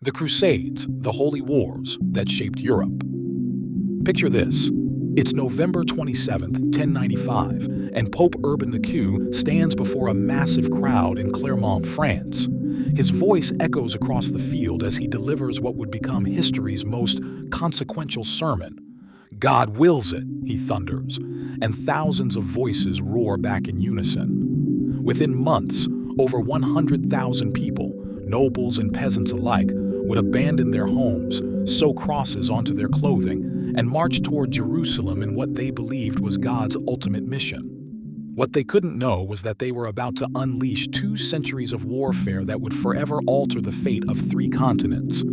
The Crusades, the holy wars that shaped Europe. Picture this. It's November 27th, 1095, and Pope Urban II stands before a massive crowd in Clermont, France. His voice echoes across the field as he delivers what would become history's most consequential sermon. "God wills it," he thunders, and thousands of voices roar back in unison. Within months, over 100,000 people, nobles and peasants alike, would abandon their homes, sew crosses onto their clothing, and march toward Jerusalem in what they believed was God's ultimate mission. What they couldn't know was that they were about to unleash 2 centuries of warfare that would forever alter the fate of 3 continents.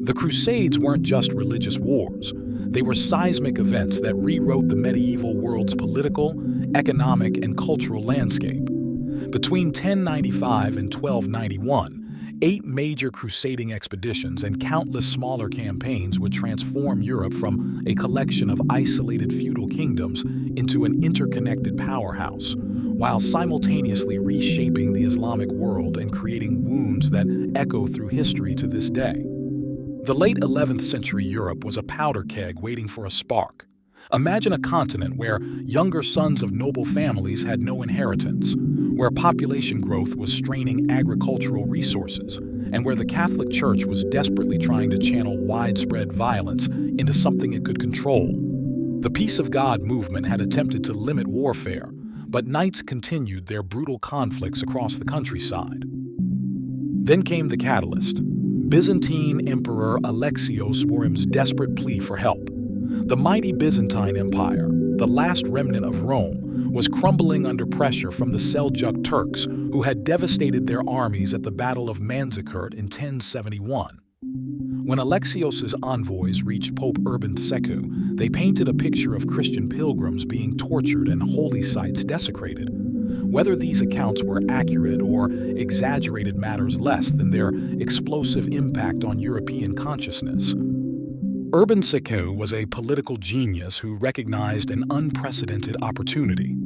The Crusades weren't just religious wars. They were seismic events that rewrote the medieval world's political, economic, and cultural landscape. Between 1095 and 1291, 8 major crusading expeditions and countless smaller campaigns would transform Europe from a collection of isolated feudal kingdoms into an interconnected powerhouse, while simultaneously reshaping the Islamic world and creating wounds that echo through history to this day. The late 11th century Europe was a powder keg waiting for a spark. Imagine a continent where younger sons of noble families had no inheritance, where population growth was straining agricultural resources, and where the Catholic Church was desperately trying to channel widespread violence into something it could control. The Peace of God movement had attempted to limit warfare, but knights continued their brutal conflicts across the countryside. Then came the catalyst. Byzantine Emperor Alexios Warham's desperate plea for help. The mighty Byzantine Empire, the last remnant of Rome, was crumbling under pressure from the Seljuk Turks, who had devastated their armies at the Battle of Manzikert in 1071. When Alexios' envoys reached Pope Urban II, they painted a picture of Christian pilgrims being tortured and holy sites desecrated. Whether these accounts were accurate or exaggerated matters less than their explosive impact on European consciousness. Urban II was a political genius who recognized an unprecedented opportunity.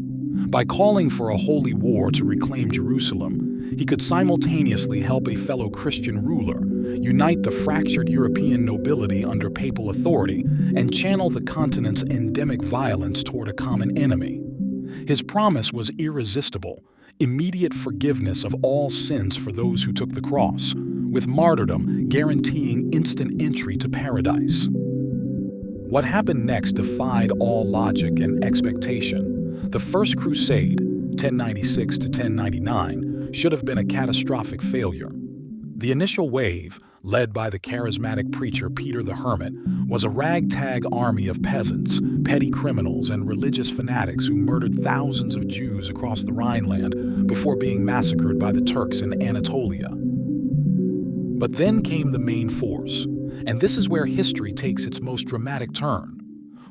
By calling for a holy war to reclaim Jerusalem, he could simultaneously help a fellow Christian ruler, unite the fractured European nobility under papal authority, and channel the continent's endemic violence toward a common enemy. His promise was irresistible: immediate forgiveness of all sins for those who took the cross, with martyrdom guaranteeing instant entry to paradise. What happened next defied all logic and expectation. The First Crusade, 1096 to 1099, should have been a catastrophic failure. The initial wave, led by the charismatic preacher Peter the Hermit, was a ragtag army of peasants, petty criminals, and religious fanatics who murdered thousands of Jews across the Rhineland before being massacred by the Turks in Anatolia. But then came the main force, and this is where history takes its most dramatic turn.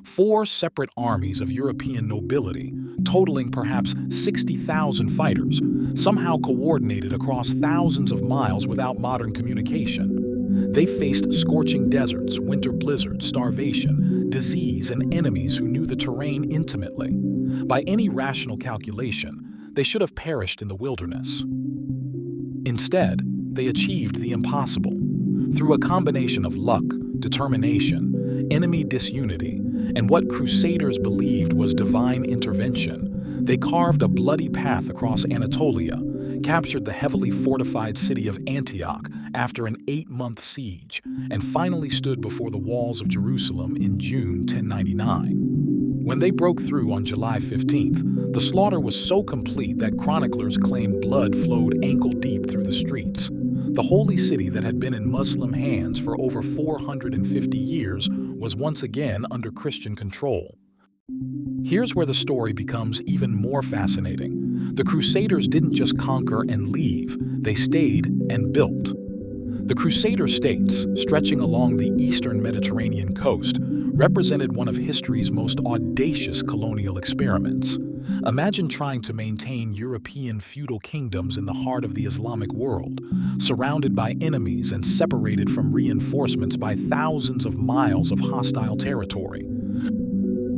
4 separate armies of European nobility, totaling perhaps 60,000 fighters, somehow coordinated across thousands of miles without modern communication. They faced scorching deserts, winter blizzards, starvation, disease, and enemies who knew the terrain intimately. By any rational calculation, they should have perished in the wilderness. Instead, they achieved the impossible. Through a combination of luck, determination, enemy disunity, and what crusaders believed was divine intervention, they carved a bloody path across Anatolia, captured the heavily fortified city of Antioch after an 8-month siege, and finally stood before the walls of Jerusalem in June 1099. When they broke through on July 15th, the slaughter was so complete that chroniclers claimed blood flowed ankle-deep through the streets. The holy city that had been in Muslim hands for over 450 years was once again under Christian control. Here's where the story becomes even more fascinating. The Crusaders didn't just conquer and leave, they stayed and built. The Crusader states, stretching along the eastern Mediterranean coast, represented one of history's most audacious colonial experiments. Imagine trying to maintain European feudal kingdoms in the heart of the Islamic world, surrounded by enemies and separated from reinforcements by thousands of miles of hostile territory.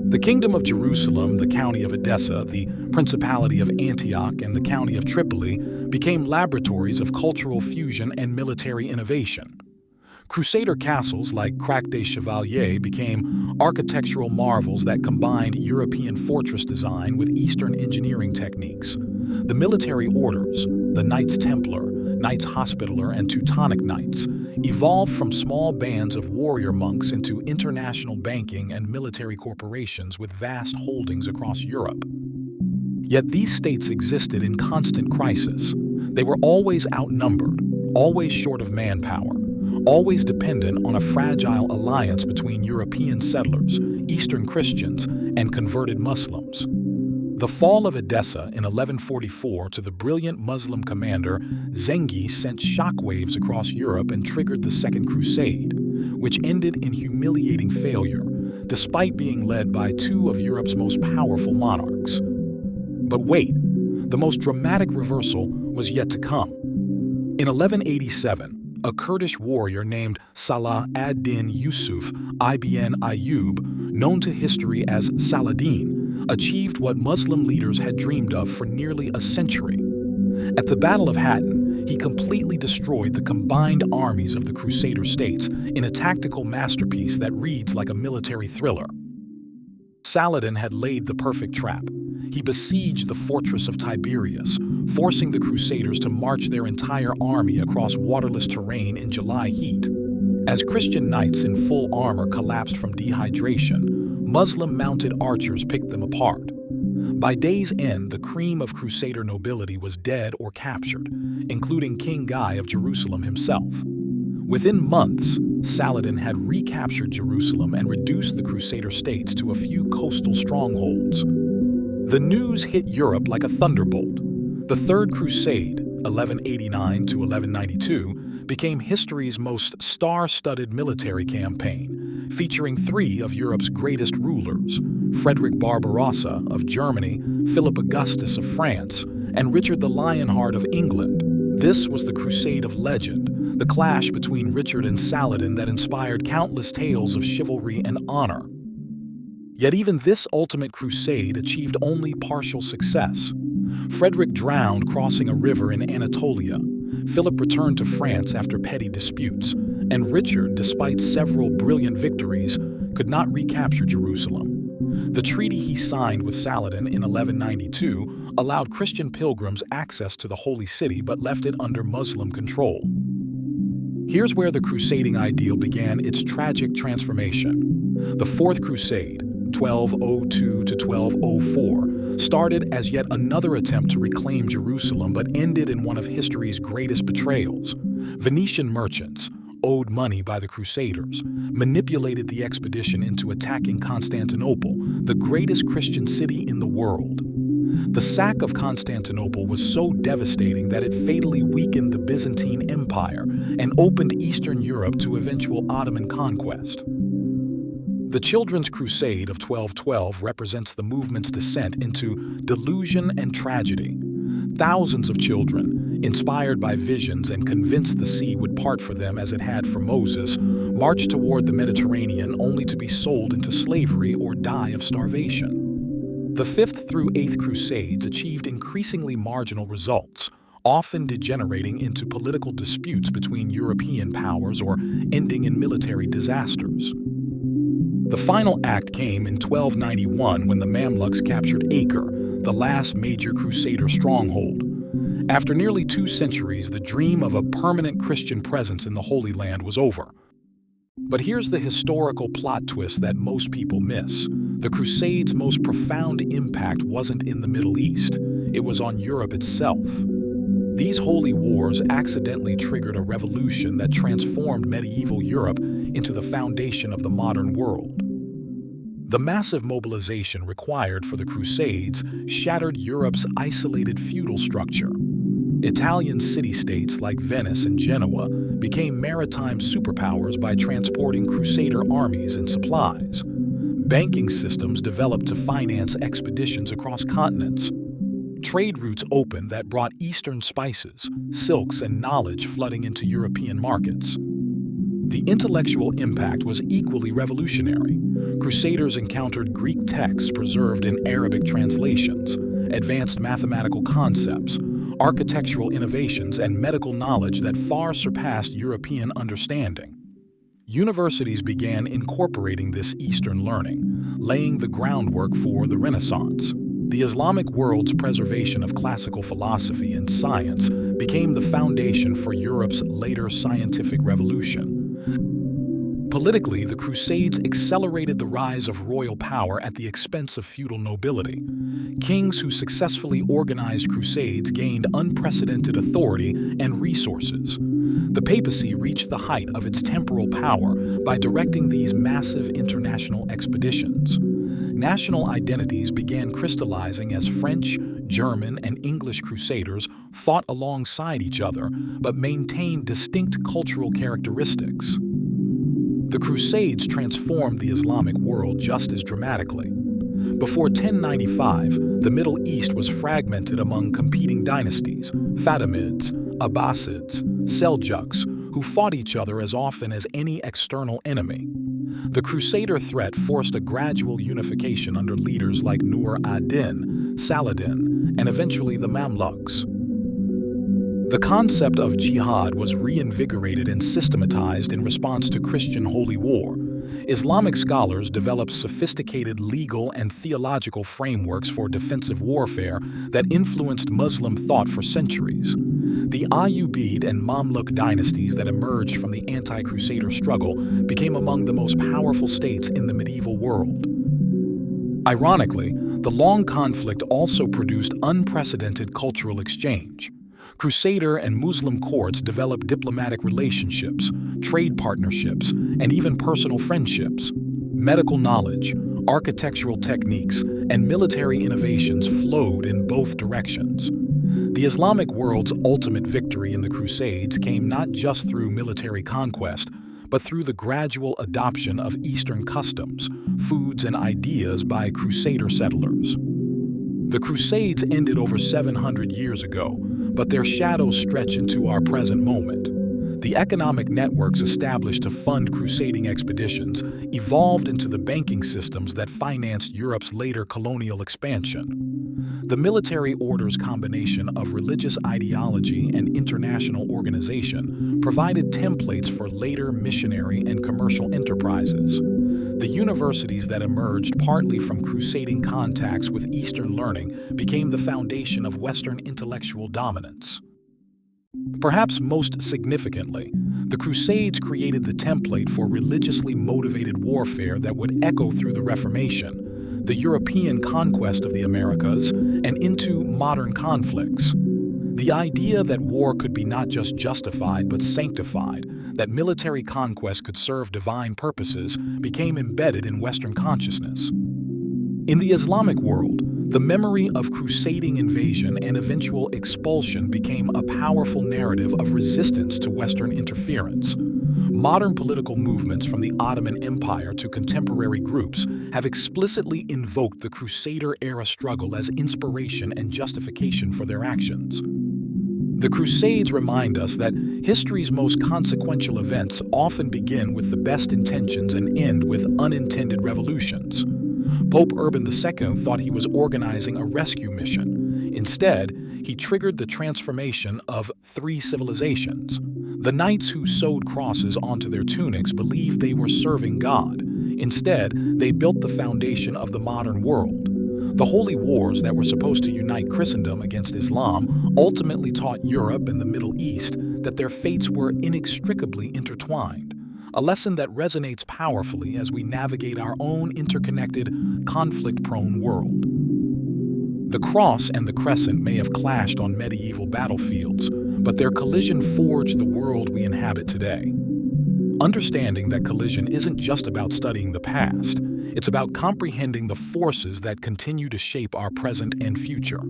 The Kingdom of Jerusalem, the County of Edessa, the Principality of Antioch, and the County of Tripoli became laboratories of cultural fusion and military innovation. Crusader castles like Crac des Chevaliers became architectural marvels that combined European fortress design with Eastern engineering techniques. The military orders, the Knights Templar, Knights Hospitaller, and Teutonic Knights, evolved from small bands of warrior monks into international banking and military corporations with vast holdings across Europe. Yet these states existed in constant crisis. They were always outnumbered, always short of manpower, always dependent on a fragile alliance between European settlers, Eastern Christians, and converted Muslims. The fall of Edessa in 1144 to the brilliant Muslim commander Zengi sent shockwaves across Europe and triggered the Second Crusade, which ended in humiliating failure, despite being led by two of Europe's most powerful monarchs. But wait, the most dramatic reversal was yet to come. In 1187, a Kurdish warrior named Salah ad-Din Yusuf ibn Ayyub, known to history as Saladin, achieved what Muslim leaders had dreamed of for nearly a century. At the Battle of Hattin, he completely destroyed the combined armies of the Crusader states in a tactical masterpiece that reads like a military thriller. Saladin had laid the perfect trap. He besieged the fortress of Tiberias, forcing the Crusaders to march their entire army across waterless terrain in July heat. As Christian knights in full armor collapsed from dehydration, Muslim mounted archers picked them apart. By day's end, the cream of Crusader nobility was dead or captured, including King Guy of Jerusalem himself. Within months, Saladin had recaptured Jerusalem and reduced the Crusader states to a few coastal strongholds. The news hit Europe like a thunderbolt. The Third Crusade, 1189 to 1192, became history's most star-studded military campaign, featuring three of Europe's greatest rulers, Frederick Barbarossa of Germany, Philip Augustus of France, and Richard the Lionheart of England. This was the Crusade of legend, the clash between Richard and Saladin that inspired countless tales of chivalry and honor. Yet even this ultimate crusade achieved only partial success. Frederick drowned crossing a river in Anatolia. Philip returned to France after petty disputes, and Richard, despite several brilliant victories, could not recapture Jerusalem. The treaty he signed with Saladin in 1192 allowed Christian pilgrims access to the Holy City but left it under Muslim control. Here's where the crusading ideal began its tragic transformation. The Fourth Crusade, 1202 to 1204, started as yet another attempt to reclaim Jerusalem but ended in one of history's greatest betrayals. Venetian merchants, owed money by the Crusaders, manipulated the expedition into attacking Constantinople, the greatest Christian city in the world. The sack of Constantinople was so devastating that it fatally weakened the Byzantine Empire and opened Eastern Europe to eventual Ottoman conquest. The Children's Crusade of 1212 represents the movement's descent into delusion and tragedy. Thousands of children, inspired by visions and convinced the sea would part for them as it had for Moses, marched toward the Mediterranean only to be sold into slavery or die of starvation. The Fifth through Eighth Crusades achieved increasingly marginal results, often degenerating into political disputes between European powers or ending in military disasters. The final act came in 1291 when the Mamluks captured Acre, the last major Crusader stronghold. After nearly 2 centuries, the dream of a permanent Christian presence in the Holy Land was over. But here's the historical plot twist that most people miss. The Crusades' most profound impact wasn't in the Middle East, it was on Europe itself. These holy wars accidentally triggered a revolution that transformed medieval Europe into the foundation of the modern world. The massive mobilization required for the Crusades shattered Europe's isolated feudal structure. Italian city-states like Venice and Genoa became maritime superpowers by transporting Crusader armies and supplies. Banking systems developed to finance expeditions across continents. Trade routes opened that brought Eastern spices, silks, and knowledge flooding into European markets. The intellectual impact was equally revolutionary. Crusaders encountered Greek texts preserved in Arabic translations, advanced mathematical concepts, architectural innovations, and medical knowledge that far surpassed European understanding. Universities began incorporating this Eastern learning, laying the groundwork for the Renaissance. The Islamic world's preservation of classical philosophy and science became the foundation for Europe's later scientific revolution. Politically, the Crusades accelerated the rise of royal power at the expense of feudal nobility. Kings who successfully organized crusades gained unprecedented authority and resources. The papacy reached the height of its temporal power by directing these massive international expeditions. National identities began crystallizing as French, German, and English crusaders fought alongside each other but maintained distinct cultural characteristics. The Crusades transformed the Islamic world just as dramatically. Before 1095, the Middle East was fragmented among competing dynasties, Fatimids, Abbasids, Seljuks, who fought each other as often as any external enemy. The Crusader threat forced a gradual unification under leaders like Nur ad-Din, Saladin, and eventually the Mamluks. The concept of jihad was reinvigorated and systematized in response to Christian holy war. Islamic scholars developed sophisticated legal and theological frameworks for defensive warfare that influenced Muslim thought for centuries. The Ayyubid and Mamluk dynasties that emerged from the anti-Crusader struggle became among the most powerful states in the medieval world. Ironically, the long conflict also produced unprecedented cultural exchange. Crusader and Muslim courts developed diplomatic relationships, trade partnerships, and even personal friendships. Medical knowledge, architectural techniques, and military innovations flowed in both directions. The Islamic world's ultimate victory in the Crusades came not just through military conquest, but through the gradual adoption of Eastern customs, foods, and ideas by Crusader settlers. The Crusades ended over 700 years ago, but their shadows stretch into our present moment. The economic networks established to fund crusading expeditions evolved into the banking systems that financed Europe's later colonial expansion. The military order's combination of religious ideology and international organization provided templates for later missionary and commercial enterprises. The universities that emerged partly from crusading contacts with Eastern learning became the foundation of Western intellectual dominance. Perhaps most significantly, the Crusades created the template for religiously motivated warfare that would echo through the Reformation, the European conquest of the Americas, and into modern conflicts. The idea that war could be not just justified but sanctified, that military conquest could serve divine purposes, became embedded in Western consciousness. In the Islamic world, the memory of crusading invasion and eventual expulsion became a powerful narrative of resistance to Western interference. Modern political movements from the Ottoman Empire to contemporary groups have explicitly invoked the Crusader-era struggle as inspiration and justification for their actions. The Crusades remind us that history's most consequential events often begin with the best intentions and end with unintended revolutions. Pope Urban II thought he was organizing a rescue mission. Instead, he triggered the transformation of 3 civilizations. The knights who sewed crosses onto their tunics believed they were serving God. Instead, they built the foundation of the modern world. The holy wars that were supposed to unite Christendom against Islam ultimately taught Europe and the Middle East that their fates were inextricably intertwined, a lesson that resonates powerfully as we navigate our own interconnected, conflict-prone world. The cross and the crescent may have clashed on medieval battlefields, but their collision forged the world we inhabit today. Understanding that collision isn't just about studying the past, it's about comprehending the forces that continue to shape our present and future.